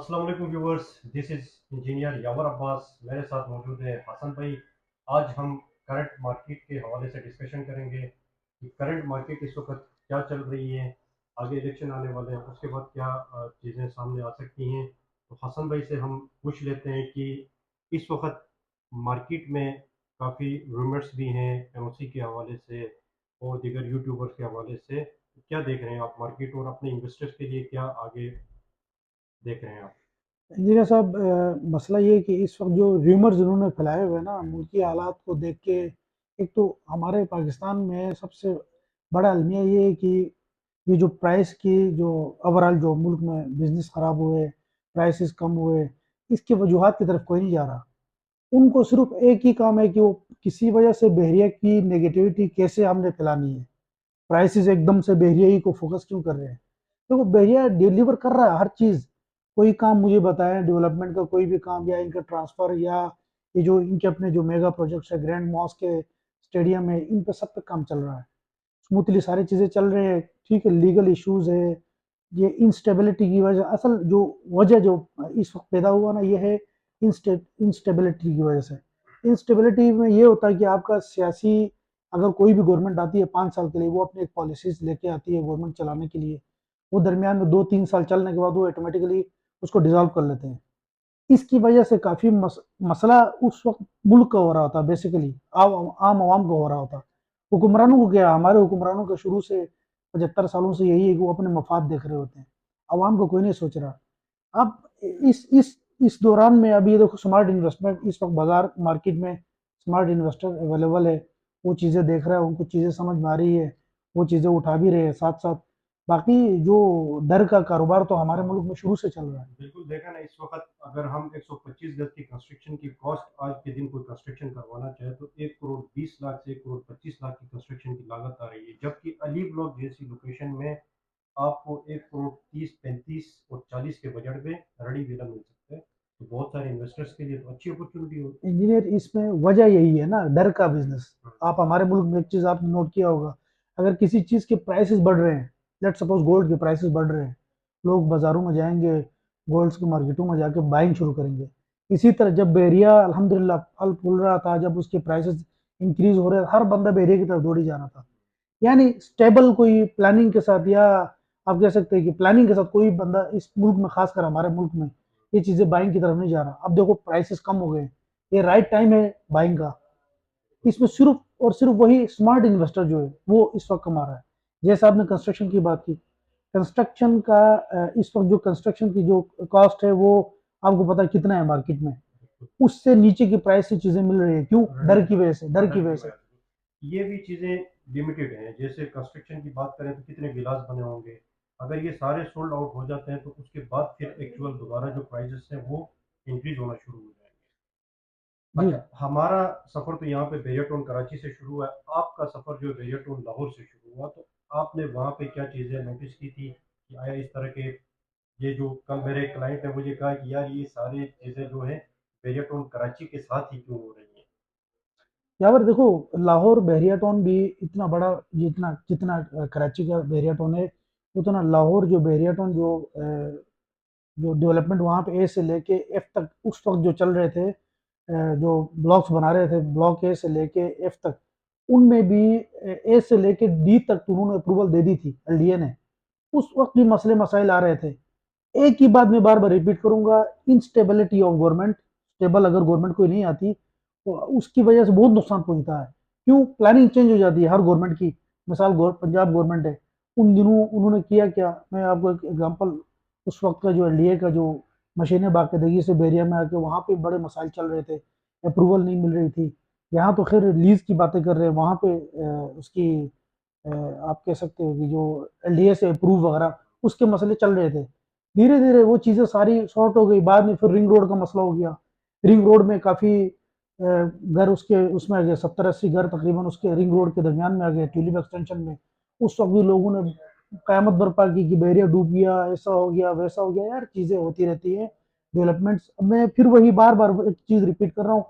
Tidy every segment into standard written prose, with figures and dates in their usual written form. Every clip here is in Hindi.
अस्सलाम वालेकुम व्यूअर्स, दिस इज इंजीनियर यावर अब्बास। मेरे साथ मौजूद है हसन भाई। आज हम करंट मार्केट के हवाले से डिस्कशन करेंगे कि करंट मार्केट इस वक्त क्या चल रही है, आगे इलेक्शन आने वाले हैं, उसके बाद क्या चीज़ें सामने आ सकती हैं। तो हसन भाई से हम पूछ लेते हैं कि इस वक्त मार्केट में काफ़ी रूमर्स भी हैं एनओसी के हवाले से और दीगर यूट्यूबर्स के हवाले से। क्या देख रहे हैं आप मार्केट और अपने इन्वेस्टर्स के लिए क्या आगे देख रहे हैं आप? इंजीनियर साहब, मसला ये है कि इस वक्त जो र्यूमर्स इन्होंने फैलाए हुए हैं ना, मुल्की हालात को देख के, एक तो हमारे पाकिस्तान में सबसे बड़ा अलमिया ये है कि ये जो प्राइस की जो ओवरऑल जो मुल्क में बिजनेस ख़राब हुए, प्राइसेस कम हुए, इसकी वजूहात की तरफ कोई नहीं जा रहा। उनको सिर्फ एक ही काम है कि वो किसी वजह से बहरिया की नेगेटिविटी कैसे हमने फैलानी है। प्राइसेस एकदम से बहरिया ही को फोकस क्यों कर रहे हैं? देखो, बहरिया डिलीवर कर रहा है हर चीज़। कोई काम मुझे बताएं, डेवलपमेंट का कोई भी काम, या इनका ट्रांसफ़र, या ये जो इनके अपने जो मेगा प्रोजेक्ट्स है, ग्रैंड मॉस्क के स्टेडियम है, इन पे सब पे काम चल रहा है, स्मूथली सारी चीज़ें चल रही है। ठीक है, लीगल इश्यूज है, ये इंस्टेबिलिटी की वजह, असल जो वजह जो इस वक्त पैदा हुआ ना, ये है इंस्टेबिलिटी की वजह से। इंस्टेबिलिटी में ये होता है कि आपका सियासी, अगर कोई भी गवर्नमेंट आती है 5 साल के लिए, वो अपनी एक पॉलिसीज लेके आती है गवर्नमेंट चलाने के लिए। वो दरमियान में 2-3 साल चलने के बाद वो ऑटोमेटिकली उसको डिसॉल्व कर लेते हैं। इसकी वजह से काफ़ी मसला उस वक्त मुल्क का हो रहा था, बेसिकली आम आम आवाम का हो रहा होता। हुक्मरानों को क्या, हमारे हुक्मरानों का शुरू से 75 सालों से यही है कि वो अपने मफाद देख रहे होते हैं, आवाम को कोई नहीं सोच रहा। अब इस दौरान में अभी देखो, स्मार्ट इन्वेस्टमेंट इस वक्त बाजार मार्केट में स्मार्ट इन्वेस्टर अवेलेबल है। वो चीज़ें देख रहा है, उनको चीज़ें समझ में आ रही है, वो चीज़ें उठा भी रहे हैं साथ साथ। बाकी जो डर का कारोबार तो हमारे मुल्क में शुरू से चल रहा है। बिल्कुल देखा ना, इस वक्त अगर हम 125 गज की कंस्ट्रक्शन की कॉस्ट, आज के दिन कोई कंस्ट्रक्शन करवाना चाहे तो 1 करोड़ 20 लाख से 1 करोड़ 25 लाख की कंस्ट्रक्शन की लागत आ रही है, जबकि अली ब्लॉक जैसी लोकेशन में आपको 1 करोड़ 30 35 और 40 के बजट में रेडी विला मिल सकता है। तो बहुत सारे इन्वेस्टर्स के लिए तो अच्छी अपॉर्चुनिटी होती इंजीनियर, इसमें वजह यही है ना, डर का बिजनेस। है। आप हमारे मुल्क में एक चीज़ आपने नोट किया होगा, अगर किसी चीज़ के प्राइसेस बढ़ रहे हैं, लेट सपोज गोल्ड के प्राइसेस बढ़ रहे हैं, लोग बाजारों में जाएंगे, गोल्ड की मार्केटों में जाके बाइंग शुरू करेंगे। इसी तरह जब बेरिया अल्हम्दुलिल्लाह फल फूल रहा था, जब उसके प्राइसेस इंक्रीज हो रहे, हर बंदा बेरिया की तरफ दौड़ी जा रहा था। यानी स्टेबल कोई प्लानिंग के साथ, या आप कह सकते हैं कि प्लानिंग के साथ कोई बंदा इस मुल्क में, खासकर हमारे मुल्क में, ये चीज़ें बाइंग की तरफ नहीं जा रहा। अब देखो, प्राइसेस कम हो गए, ये राइट टाइम है बाइंग का। इसमें सिर्फ और सिर्फ वही स्मार्ट इन्वेस्टर जो है वो इस वक्त कमा रहा है। जैसे आपने कंस्ट्रक्शन की बात की, कंस्ट्रक्शन का इस वक्त जो कंस्ट्रक्शन की जो कॉस्ट है, वो आपको पता है कितना है मार्केट में। उससे नीचे की प्राइस से चीजें मिल रही है, क्यों? डर की वजह से, डर की वजह से। ये भी चीज़ें लिमिटेड हैं। जैसे कंस्ट्रक्शन की बात करें तो कितने विलास बने होंगे, अगर ये सारे सोल्ड आउट हो जाते हैं तो उसके बाद फिर एक्चुअल दोबारा जो प्राइसेस हैं वो इंक्रीज होना शुरू हो जाएंगे। जी, अच्छा, हमारा सफ़र तो यहाँ पे बेयरटोन कराची से शुरू हुआ है, आपका सफ़र जो है बेयरटोन लाहौर से शुरू हुआ, तो आपने वहाँ पे क्या चीज़ें नोटिस की थी कि आया इस तरह के, ये जो कल मेरे क्लाइंट ने मुझे कहा कि यार ये सारी चीज़ें जो है बेयरटोन कराची के साथ ही क्यों हो रही हैं? यहाँ पर देखो, लाहौर बहरिया टाउन भी इतना बड़ा, जितना जितना कराची का बहरिया टाउन है, उतना लाहौर जो बहरिया टाउन जो डेवलपमेंट वहाँ पे ए से लेके एफ तक उस वक्त जो चल रहे थे, जो ब्लॉक्स बना रहे थे, ब्लॉक ए से लेके एफ तक, उनमें भी ए से लेके डी तक तो उन्होंने अप्रूवल दे दी थी एलडीए ने। उस वक्त भी मसले मसाइल आ रहे थे। एक ही बात मैं बार बार रिपीट करूंगा, इंस्टेबिलिटी ऑफ गवर्नमेंट। स्टेबल अगर गवर्नमेंट कोई नहीं आती तो उसकी वजह से बहुत नुकसान पहुंचता है। क्यों? प्लानिंग चेंज हो जाती है हर गवर्नमेंट की। मिसाल पंजाब गवर्नमेंट है, उन दिनों उन्होंने किया क्या, मैं आपको एक एग्जांपल, उस वक्त का जो एलडीए का जो मशीनें बाकायदगी से बैरिया में आके वहाँ पे बड़े मसाइल चल रहे थे, अप्रूवल नहीं मिल रही थी। यहाँ तो खैर लीज की बातें कर रहे हैं, वहाँ पे उसकी आप कह सकते हो कि जो एलडीए से अप्रूव वगैरह उसके मसले चल रहे थे। धीरे धीरे वो चीज़ें सारी सॉर्ट हो गई। बाद में फिर रिंग रोड का मसला हो गया। रिंग रोड में काफ़ी घर उसके उसमें आ गए, 70-80 घर तकरीबन उसके रिंग रोड के दरमियान में आ गए, ट्यूलिप एक्सटेंशन में। उस वक्त भी लोगों ने कयामत बर्पा की कि बैरियर डूब गया, ऐसा हो गया, वैसा हो गया। यार, चीज़ें होती रहती है, डेवलपमेंट्स। मैं फिर वही बार बार एक चीज़ रिपीट कर रहा हूँ,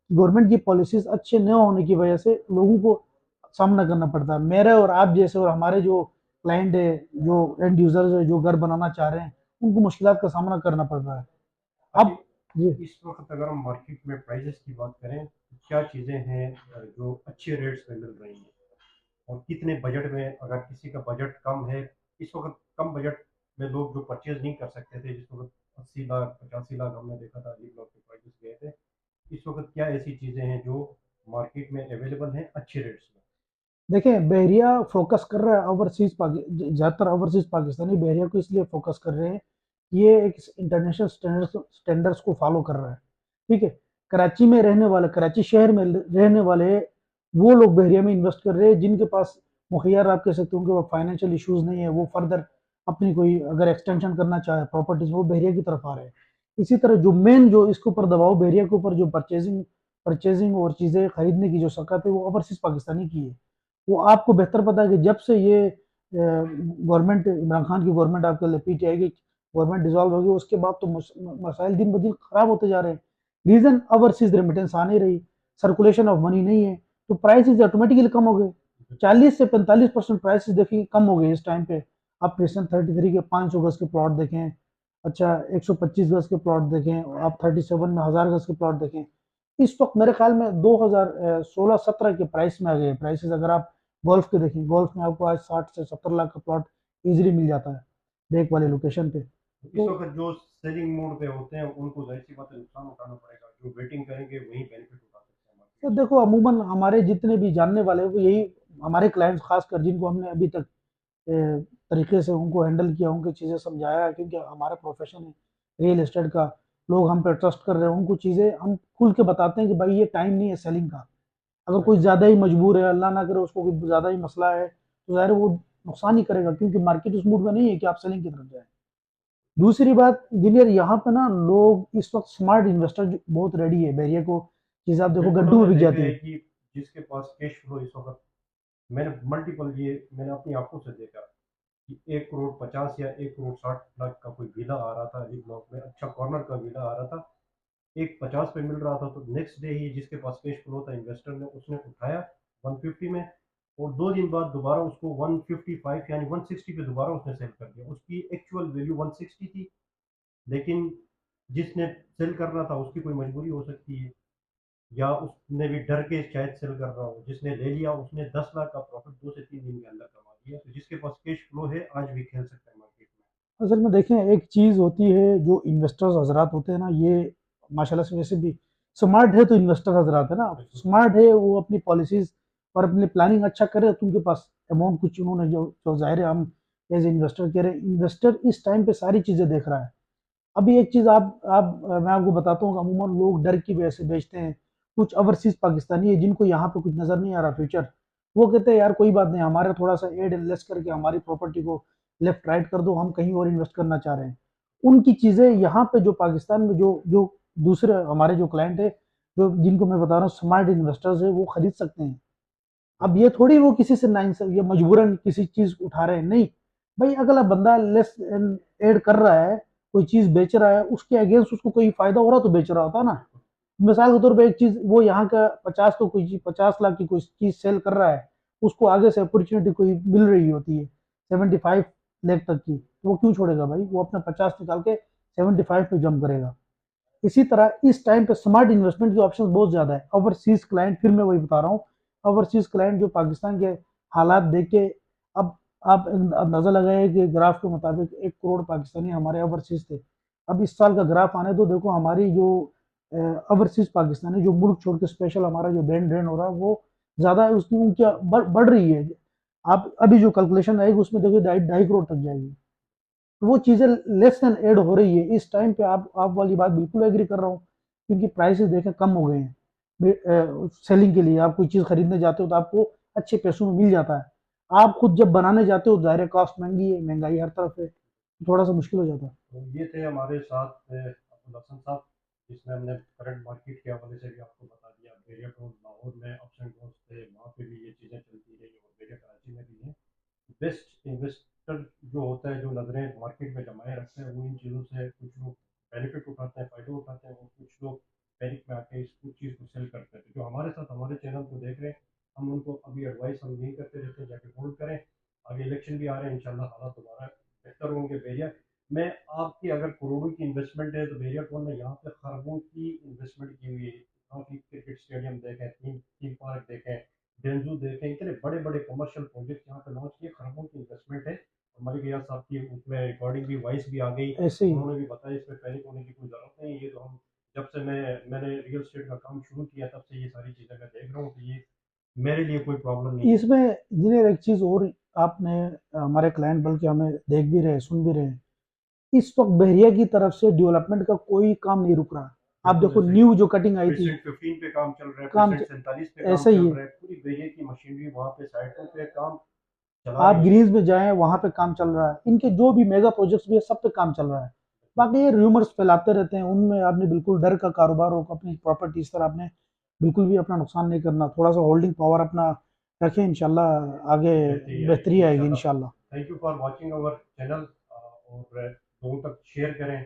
गवर्नमेंट की पॉलिसीज अच्छे न होने की वजह से लोगों को सामना करना पड़ता है। मेरे और आप जैसे और हमारे जो क्लाइंट है, जो एंड यूजर्स है, जो घर बनाना चाह रहे हैं, उनको मुश्किलात का सामना करना पड़ रहा है। अच्छा, अब जी, इस वक्त अगर हम मार्केट में प्राइसेस की बात करें तो क्या चीज़ें हैं जो अच्छे रेट्स में मिल रही हैं, और कितने बजट में, अगर किसी का बजट कम है, इस वक्त कम बजट में लोग जो परचेज नहीं कर सकते थे, जिस वक्त 80 लाख 85 लाख हमने देखा था अजीब लोग के प्राइसेस गए थे, इस वक्त क्या ऐसी चीज़ें हैं जो मार्केट में अवेलेबल हैं अच्छे रेट्स में? देखिए बहरिया फ़ोकस कर रहा है ओवरसीज़ ज़्यादातर ओवरसीज़ पाकिस्तानी बहरिया को इसलिए फ़ोकस कर रहे हैं, ये एक इंटरनेशनल स्टैंडर्ड्स को फ़ॉलो कर रहा है, ठीक है? कराची में रहने वाले, कराची शहर में रहने वाले वो लोग बहरिया में इन्वेस्ट कर रहे हैं जिनके पास मुखियार आप कह सकते हो उनके पास फाइनेंशियल इश्यूज़ नहीं है, वो फर्दर अपनी कोई अगर एक्सटेंशन करना चाहे प्रॉपर्टीज़ वो बहरिया की तरफ आ रहे हैं। इसी तरह जो मेन जो इसके ऊपर दबाव बहरिया के ऊपर जो परचेज़िंग और चीज़ें खरीदने की जो सकत है वो ओवरसीज़ पाकिस्तानी की है। वो आपको बेहतर पता है कि जब से ये गवर्नमेंट इमरान खान की गवर्नमेंट आपके लिए पीटीआई की गवर्नमेंट डिसॉल्व होगी उसके बाद तो मसाइल दिन ब दिन खराब होते जा रहे हैं। रीजन ओवरसीज रेमिटेंस आ नहीं रही, सर्कुलेशन ऑफ मनी नहीं है, तो प्राइसेस ऑटोमेटिकली कम हो गए। 40 से 45% प्राइसेस देखिए कम हो गए इस टाइम पे। आप प्रेसन 33 के 500 गज के प्लॉट देखें, अच्छा 125 गज के प्लॉट देखें, आप 37 में 1000 गज के प्लॉट देखें, इस वक्त मेरे ख्याल में 2016-17 के प्राइस में आ गए प्राइसेस। अगर आप गोल्फ के देखें, गोल्फ में आपको आज 60 से 70 लाख का प्लॉट इजीली मिल जाता है ब्रेक वाले लोकेशन पे। इस तो वक्त जो सेलिंग मोड पे होते हैं उनको जाहिर सी बात है नुकसान उठाना पड़ेगा, जो वेटिंग करेंगे वही बेनिफिट उठा सकते हैं तो मार्केट देखो अमूमन हमारे जितने भी जानने वाले हैं वो यही, हमारे क्लाइंट्स खासकर जिनको हमने अभी तक तरीके से उनको हैंडल किया, उनको चीज़ें समझाया है, क्योंकि हमारा प्रोफेशन है रियल एस्टेट का, लोग हम पे ट्रस्ट कर रहे हैं, उनको चीज़ें हम खुल के बताते हैं कि भाई ये टाइम नहीं है सेलिंग का। अगर में। कोई ज़्यादा ही मजबूर है, अल्लाह ना करे उसको कोई ज़्यादा ही मसला है, तो ज़ाहिर है वो नुकसान ही करेगा, क्योंकि मार्केट उस मूड में नहीं है कि आप सेलिंग की तरफ जाएँ। दूसरी बात इंजीनियर यहाँ पे ना लोग इस वक्त स्मार्ट इन्वेस्टर बहुत रेडी है, बैरियर को चीज़ आप देखो बिल्कुल, गड्ढों में हमने बिक देखा जाती है है। कि जिसके पास कैश फ्लो इस वक्त, मैंने मल्टीपल, ये मैंने अपनी आंखों से देखा कि 1 करोड़ 50 या 1 करोड़ 60 लाख का कोई विला आ रहा था अली ब्लॉक में, अच्छा कॉर्नर का विला आ रहा था, 150 पे मिल रहा था, तो नेक्स्ट डे ही जिसके पास कैश फ्लो था इन्वेस्टर ने उसने उठाया 150 में, और 2 दिन बाद दोबारा उसको 155 यानी 160 पे दोबारा उसने सेल कर दिया। उसकी एक्चुअल वैल्यू 160 थी, लेकिन जिसने सेल करना था उसकी कोई मजबूरी हो सकती है, या उसने भी डर के शायद सेल कर रहा हो, जिसने ले लिया उसने 10 लाख का प्रॉफिट 2 से 3 दिन के अंदर कमा दिया। तो जिसके पास कैश फ्लो है आज भी खेल सकता है मार्केट असल में देखें एक चीज़ होती है, जो इन्वेस्टर्स हजरात होते हैं ना, ये माशाल्लाह से वैसे भी स्मार्ट है, तो इन्वेस्टर हजरात है ना, में। स्मार्ट है वो अपनी पॉलिसीज और अपनी प्लानिंग अच्छा करे तो उनके पास अमाउंट कुछ उन्होंने जो जो ज़ाहिर है हम एज इन्वेस्टर कह रहे हैं, इन्वेस्टर इस टाइम पे सारी चीज़ें देख रहा है। अभी एक चीज़ मैं आपको बताता हूँ कि अमूमन लोग डर की वजह से बेचते हैं। कुछ ओवरसीज़ पाकिस्तानी है जिनको यहाँ पे कुछ नज़र नहीं आ रहा फ्यूचर, वो कहते हैं यार कोई बात नहीं, हमारा थोड़ा-सा एड लेस करके हमारी प्रॉपर्टी को लेफ्ट राइट कर दो, हम कहीं और इन्वेस्ट करना चाह रहे हैं। उनकी चीज़ें यहाँ पे जो पाकिस्तान में जो जो दूसरे हमारे जो क्लाइंट है, जो जिनको मैं बता रहा हूँ स्मार्ट इन्वेस्टर्स है, वो खरीद सकते हैं। अब ये थोड़ी वो किसी से नाइंसाफ़ी या मजबूरन किसी चीज़ उठा रहे हैं, नहीं। भाई अगला बंदा लेस एन ऐड कर रहा है, कोई चीज़ बेच रहा है, उसके अगेंस्ट उसको कोई फ़ायदा हो रहा तो बेच रहा होता ना। बिल्कुल। मिसाल के तौर पे एक चीज़ वो यहाँ का 50 को कोई 50 लाख की कोई चीज़ सेल कर रहा है, उसको आगे से अपॉर्चुनिटी कोई मिल रही होती है 75 लाख तक की, तो वो क्यों छोड़ेगा भाई? वो अपना 50 निकाल के 75 पे जंप करेगा। इसी तरह इस टाइम पे स्मार्ट इन्वेस्टमेंट के ऑप्शन बहुत ज़्यादा है। ओवरसीज क्लाइंट, फिर मैं वही बता रहा हूँ, ओवरसीज क्लाइंट जो पाकिस्तान के हालात देख के, अब आप अंदाज़ा लगाइए कि ग्राफ के मुताबिक 1 करोड़ पाकिस्तानी हमारे ओवरसीज थे। अब इस साल का ग्राफ आने दो, देखो हमारी जो ओवरसीज पाकिस्तानी जो मुल्क छोड़ के स्पेशल हमारा जो ब्रेन ड्रेन हो रहा है वो ज़्यादा है, उसकी उनकी बढ़ रही है। आप अभी जो कैलकुलेशन आएगी उसमें देखिए 2.5 करोड़ तक जाएगी। तो वो चीज़ें लेस देन ऐड हो रही है इस टाइम पे। आप वाली बात बिल्कुल एग्री कर रहा हूँ, क्योंकि प्राइसेस देखें कम हो गए हैं सेलिंग के लिए। आप कोई चीज़ खरीदने जाते हो तो आपको अच्छे पैसों में मिल जाता है, आप खुद जब बनाने जाते हो ज़ाहिर है कॉस्ट महंगी है, महंगाई हर तरफ है, थोड़ा सा मुश्किल हो जाता है। तो ये थे हमारे साथ अब्दुल हसन साहब, जिसमें हमने करंट मार्केट के हवाले से भी आपको बता दिया। बेरिया टोल लाहौर में अप्स एंड डाउन्स थे, वहाँ पे भी ये चीज़ें चलती रही, और बेरिया कराची में भी हैं। बेस्ट इन्वेस्टर जो होता है, जो नज़रें मार्केट में जमाए रखते हैं, वो इन चीज़ों से कुछ लोग बेनिफिट उठाते हैं, फ़ायदा उठाते हैं, और कुछ लोग पैनिक में आके इस कुछ चीज़ को सेल करते हैं। तो जो हमारे साथ हमारे चैनल को देख रहे हैं, हम उनको अभी एडवाइस हम यही करते रहते हैं, जाके होल्ड करें। आगे इलेक्शन भी आ रहे हैं, इंशाल्लाह हालात दोबारा बेहतर होंगे। बेरिया मैं आप इन्वेस्टमेंट है, तो बहरिया कौन ने यहाँ पे खरबों की इन्वेस्टमेंट की हुई है। काफ़ी क्रिकेट स्टेडियम देखें, थीम थीम पार्क देखें, डेंजू देखें, इतने बड़े बड़े कमर्शियल प्रोजेक्ट यहाँ पे लॉन्च किए, खरबों की इन्वेस्टमेंट है। और मलिक रियाज साहब की उसमें रिकॉर्डिंग भी वॉइस भी आ गई, ऐसे ही उन्होंने भी बताया इसमें पैनिक होने की कोई ज़रूरत नहीं है। ये तो हम जब से मैंने रियल एस्टेट का काम शुरू किया तब से ये सारी चीज़ें मैं देख रहा हूँ कि ये मेरे लिए कोई प्रॉब्लम नहीं है। इसमें इंजीनियर एक चीज़ और आपने हमारे क्लाइंट बल्कि हमें देख भी रहे सुन भी रहे हैं, इस वक्त बहरिया की तरफ से डेवलपमेंट का कोई काम नहीं रुक रहा। आप बिल्कुल देखो ऐसे ही न्यू जो कटिंग आई थी, प्रेसिडेंट 15 पे काम चल रहा है, काम प्रेसिडेंट 47 पे काम ऐसा ही चल है। रहा है, पूरी बहरिया की मशीनरी वहाँ पे साइटों पे काम चला आप रही है। ग्रीन्स में जाएं वहां पे काम चल रहा है, इनके जो भी मेगा प्रोजेक्ट्स भी है सब पे काम चल रहा है। बाकी ये र्यूमर्स फैलाते रहते हैं, उनमें आपने बिल्कुल डर का कारोबार हो, अपनी प्रॉपर्टी इस तरह आपने बिल्कुल भी अपना नुकसान नहीं करना, थोड़ा सा होल्डिंग पावर अपना रखें, इंशाल्लाह आगे बेहतरी बेहतरी आएगी आएगी इंशाल्लाह। इंशाल्लाह। Thank you for watching our channel, और लोगों तक शेयर करें,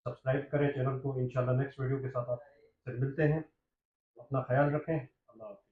सब्सक्राइब करें चैनल को। इंशाल्लाह नेक्स्ट वीडियो के साथ आपसे मिलते हैं। अपना ख्याल रखें। अल्लाह हाफ़िज़।